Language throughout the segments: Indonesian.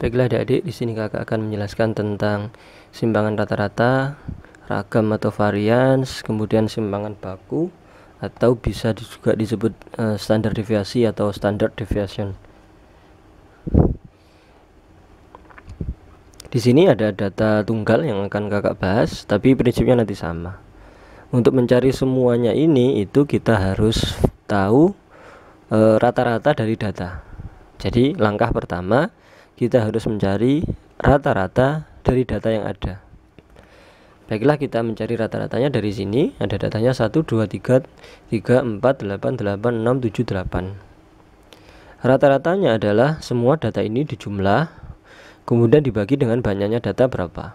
Baiklah adik-adik, di sini kakak akan menjelaskan tentang simpangan rata-rata, ragam atau varians, kemudian simpangan baku, atau bisa juga disebut standar deviasi atau standard deviation. Di sini ada data tunggal yang akan kakak bahas, tapi prinsipnya nanti sama. Untuk mencari semuanya ini, itu kita harus tahu rata-rata dari data. Jadi langkah pertama, kita harus mencari rata-rata dari data yang ada. Baiklah, kita mencari rata-ratanya dari sini. Ada datanya 1, 2, 3, 4, 8, 8, 6, 7, 8. Rata-ratanya adalah semua data ini dijumlah, kemudian dibagi dengan banyaknya data berapa.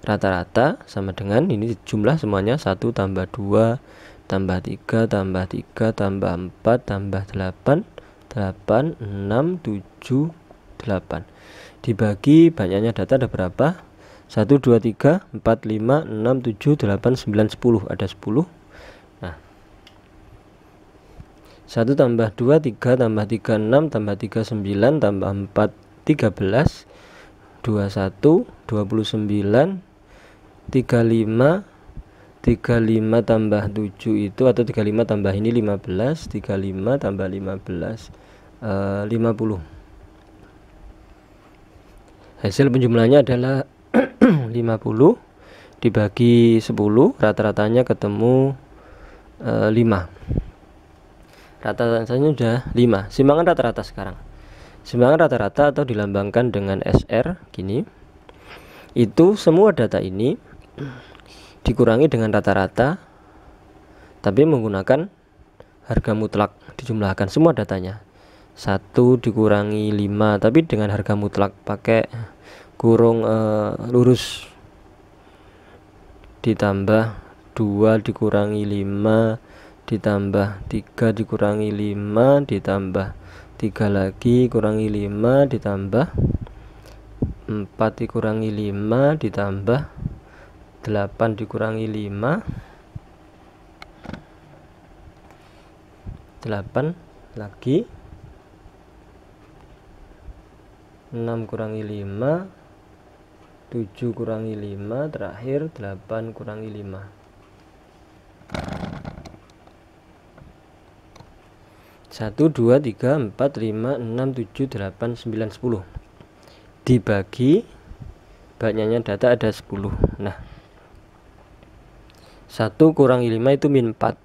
Rata-rata sama dengan ini jumlah semuanya 1 tambah 2 tambah 3 tambah 3 tambah 4 tambah 8 8, 6, 7, 8 dibagi banyaknya data ada berapa? 1, 2, 3, 4, 5, 6, 7, 8, 9, 10. Ada 10. Nah, 1 tambah 2, 3 tambah 3, 6 tambah 3, 9 tambah 4, 13 21, 29 35 35 tambah 7 itu, atau 35 tambah ini 15, 35 tambah 15 50. Hasil penjumlahannya adalah 50 dibagi 10, rata-ratanya ketemu 5. Rata-ratanya sudah 5. Simpangan rata-rata sekarang. Simpangan rata-rata atau dilambangkan dengan SR gini. Itu semua data ini dikurangi dengan rata-rata, tapi menggunakan harga mutlak, dijumlahkan semua datanya. 1 dikurangi 5, tapi dengan harga mutlak, pakai kurung lurus, ditambah 2 dikurangi 5 ditambah 3 dikurangi 5 ditambah 3 lagi kurangi 5 ditambah 4 dikurangi 5 ditambah 8 dikurangi 5 8 lagi 6 kurangi 5 7 kurangi 5 terakhir 8 kurangi 5. 1, 2, 3, 4, 5, 6, 7, 8, 9, 10 dibagi banyaknya data ada 10. Nah, 1 kurangi 5 itu min 4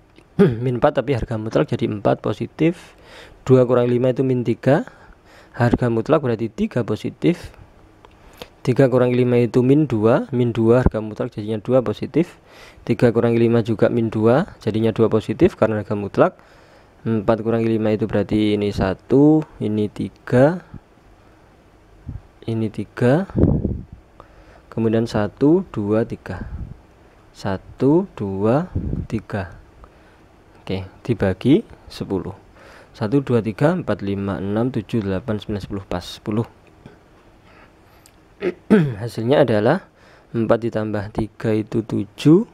min 4 tapi harga mutlak jadi 4 positif. 2 kurangi 5 itu min 3, harga mutlak berarti 3 positif. 3 kurangi 5 itu min 2 harga mutlak jadinya 2 positif. 3 kurangi 5 juga min 2 jadinya 2 positif karena harga mutlak. 4 kurangi 5 itu berarti ini 1, ini 3, ini 3, kemudian 1, 2, 3, 1, 2, 3. Oke, dibagi 10. 1, 2, 3, 4, 5, 6, 7, 8, 9, 10, pas 10. Hasilnya adalah 4 ditambah 3 itu 7,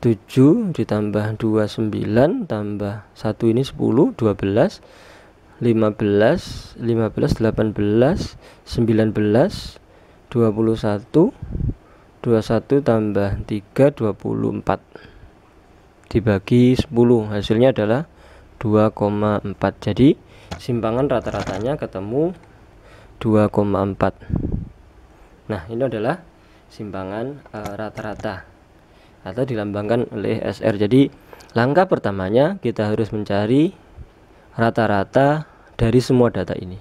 7 ditambah 2 9 tambah 1 ini 10, 12, 15, 18, 19, 21, 21 tambah 3 24 dibagi 10, hasilnya adalah 2,4. Jadi simpangan rata-ratanya ketemu 2,4. Nah, ini adalah simpangan rata-rata atau dilambangkan oleh SR. Jadi langkah pertamanya kita harus mencari rata-rata dari semua data ini.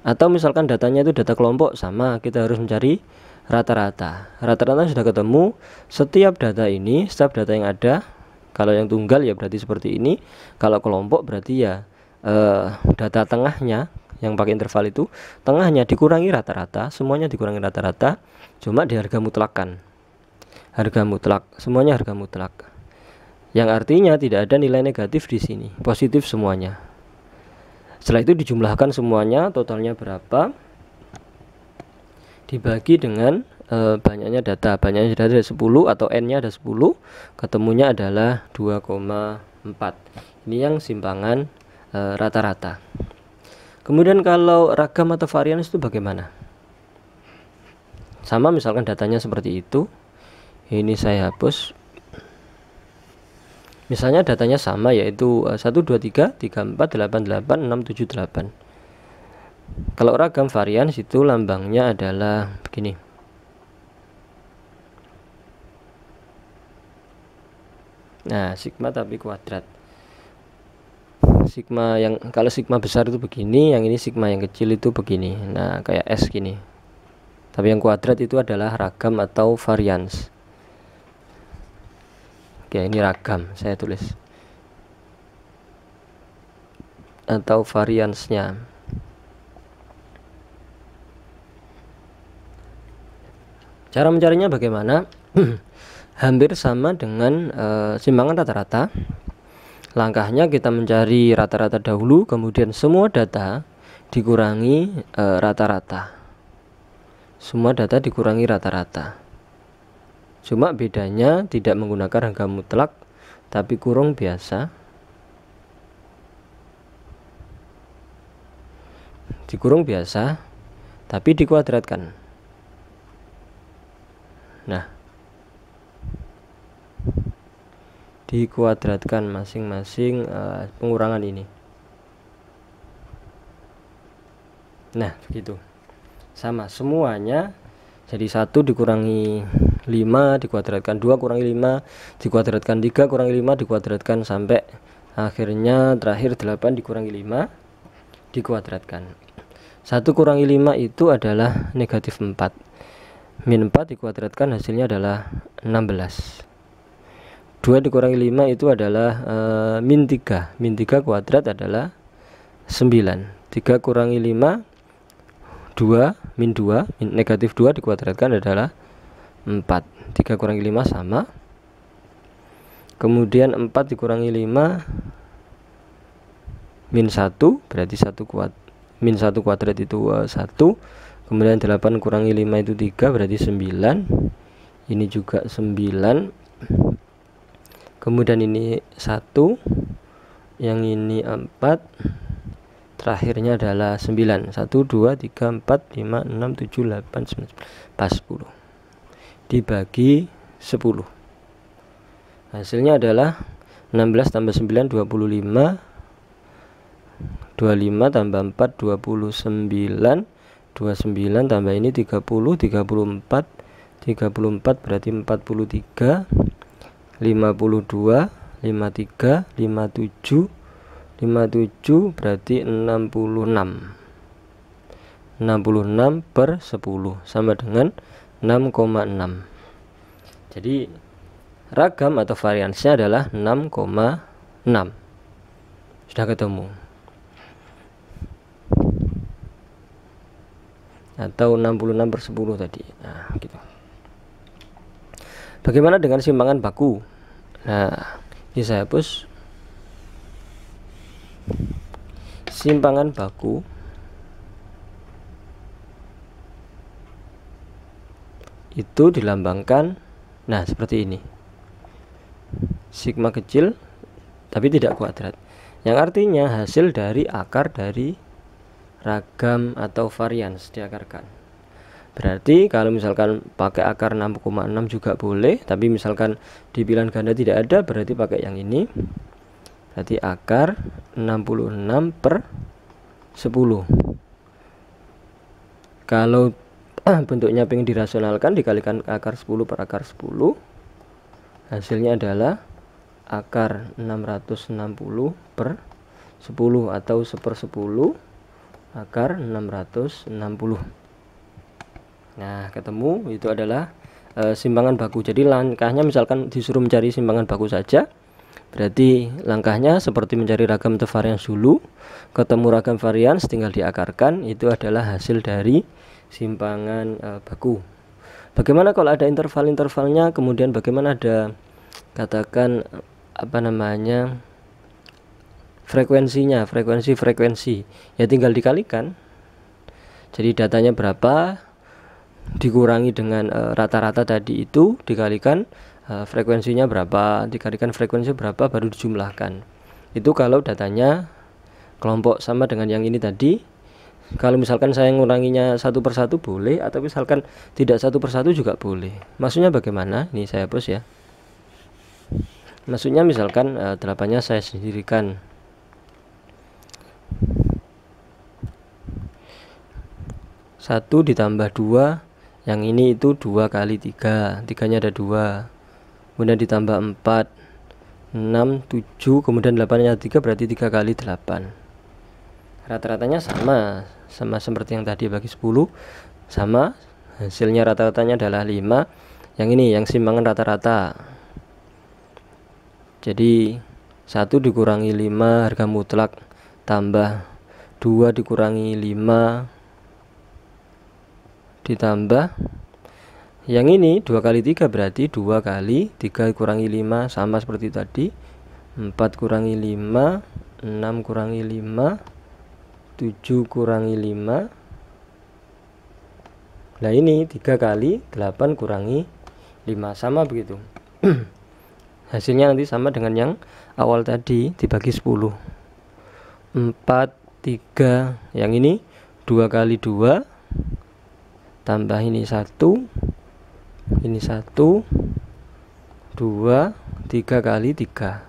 Atau misalkan datanya itu data kelompok, sama, kita harus mencari rata-rata. Rata-rata sudah ketemu. Setiap data ini, setiap data yang ada, kalau yang tunggal ya berarti seperti ini, kalau kelompok berarti ya data tengahnya yang pakai interval itu, tengahnya dikurangi rata-rata, semuanya dikurangi rata-rata, cuma di harga mutlakan. Harga mutlak, semuanya harga mutlak. Yang artinya tidak ada nilai negatif di sini, positif semuanya. Setelah itu dijumlahkan semuanya, totalnya berapa, dibagi dengan banyaknya data. Banyaknya data ada 10 atau n-nya ada 10, ketemunya adalah 2,4. Ini yang simpangan rata-rata. Kemudian kalau ragam atau varians itu bagaimana? Sama, misalkan datanya seperti itu. Ini saya hapus. Misalnya datanya sama, yaitu 1, 2, 3, 3, 4, 8, 8, 6, 7, 8. Kalau ragam varians itu lambangnya adalah begini. Nah, sigma tapi kuadrat. Sigma yang, kalau sigma besar itu begini, yang ini sigma yang kecil itu begini. Nah, kayak S gini. Tapi yang kuadrat itu adalah ragam atau varians. Oke, ini ragam saya tulis. Atau variansnya. Cara mencarinya bagaimana? Hampir sama dengan simpangan rata-rata. Langkahnya kita mencari rata-rata dahulu, kemudian semua data dikurangi rata-rata. Semua data dikurangi rata-rata. Cuma bedanya tidak menggunakan angka mutlak, tapi kurung biasa. Dikurung biasa, tapi dikuadratkan. Nah, dikuadratkan masing-masing pengurangan ini. Nah, begitu. Sama semuanya. Jadi 1 dikurangi 5 dikuadratkan, 2 kurangi 5 dikuadratkan, 3 kurangi 5 dikuadratkan, sampai akhirnya terakhir 8 dikurangi 5 dikuadratkan. 1 kurangi 5 itu adalah negatif 4. Min 4 dikuadratkan hasilnya adalah 16. 2 dikurangi 5 itu adalah min 3. Min 3 kuadrat adalah 9. 3 kurangi 5 2, min 2, negatif 2 dikuadratkan adalah 4. 3 kurangi 5 sama. Kemudian 4 dikurangi 5 min 1 berarti 1 min 1 kuadrat itu 1. Kemudian 8 kurangi 5 itu 3 berarti 9. Ini juga 9. Kemudian ini 1, yang ini 4, terakhirnya adalah 9. 1, 2, 3, 4, 5, 6, 7, 8, 9, 10 dibagi 10. Hasilnya adalah 16 tambah 9 25, 25 tambah 4 29, 29 tambah ini 30, 34, 34 berarti 43, 52, 53, 57, 57 berarti 66. 66 per 10 sama dengan 6,6. Jadi ragam atau variansnya adalah 6,6. Sudah ketemu. Atau 66 per 10 tadi. Nah, gitu. Bagaimana dengan simpangan baku? Nah, ini saya hapus. Simpangan baku itu dilambangkan, nah seperti ini, sigma kecil tapi tidak kuadrat, yang artinya hasil dari akar dari ragam atau varians diakarkan. Berarti kalau misalkan pakai akar 6,6 juga boleh, tapi misalkan di bilangan ganda tidak ada, berarti pakai yang ini. Berarti akar 66 per 10. Kalau bentuknya pengen dirasionalkan, dikalikan akar 10 per akar 10, hasilnya adalah akar 660 per 10 atau 1/10 akar 660. Nah, ketemu, itu adalah simpangan baku. Jadi langkahnya misalkan disuruh mencari simpangan baku saja, berarti langkahnya seperti mencari ragam atau varians dulu. Ketemu ragam varians tinggal diakarkan, itu adalah hasil dari simpangan baku. Bagaimana kalau ada interval-intervalnya, kemudian bagaimana ada katakan frekuensinya, frekuensi, ya tinggal dikalikan. Jadi datanya berapa dikurangi dengan rata-rata tadi itu, dikalikan frekuensinya berapa, dikalikan frekuensi berapa, baru dijumlahkan. Itu kalau datanya kelompok sama dengan yang ini tadi. Kalau misalkan saya nguranginya satu persatu boleh, atau misalkan tidak satu persatu juga boleh. Maksudnya bagaimana? Ini saya hapus ya. Maksudnya misalkan 8-nya saya sendirikan. 1 ditambah 2, yang ini itu 2 kali 3, 3-nya ada 2, kemudian ditambah 4, 6, 7, kemudian 8-nya 3, berarti 3 kali 8. Rata-ratanya sama seperti yang tadi bagi 10, sama, hasilnya rata-ratanya adalah 5. Yang ini yang simpangan rata-rata, jadi 1 dikurangi 5 harga mutlak, tambah 2 dikurangi 5, ditambah yang ini 2 kali 3, berarti 2 kali 3 kurangi 5, sama seperti tadi, 4 kurangi 5, 6 kurangi 5, 7 kurangi 5. Nah ini 3 kali 8 kurangi 5, sama begitu. Hasilnya nanti sama dengan yang awal tadi dibagi 10. 4, 3, yang ini 2 kali 2, tambah ini 1, ini 1, 2, 3 kali 3.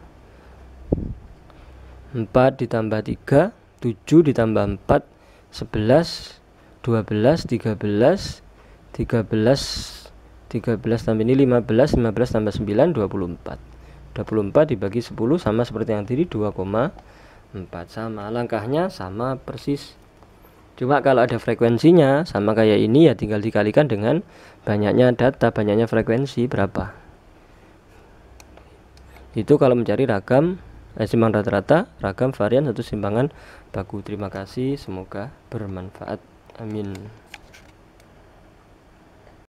4 ditambah 3, 7 ditambah 4, 11, 12, 13, 13 tambah ini 15, 15 tambah 9, 24. 24 dibagi 10 sama seperti yang tadi, 2,4. Sama, langkahnya sama persis. Cuma kalau ada frekuensinya sama kayak ini ya tinggal dikalikan dengan banyaknya data, banyaknya frekuensi berapa. Itu kalau mencari ragam simpangan rata-rata, ragam varian, satu simpangan baku. Terima kasih, semoga bermanfaat. Amin.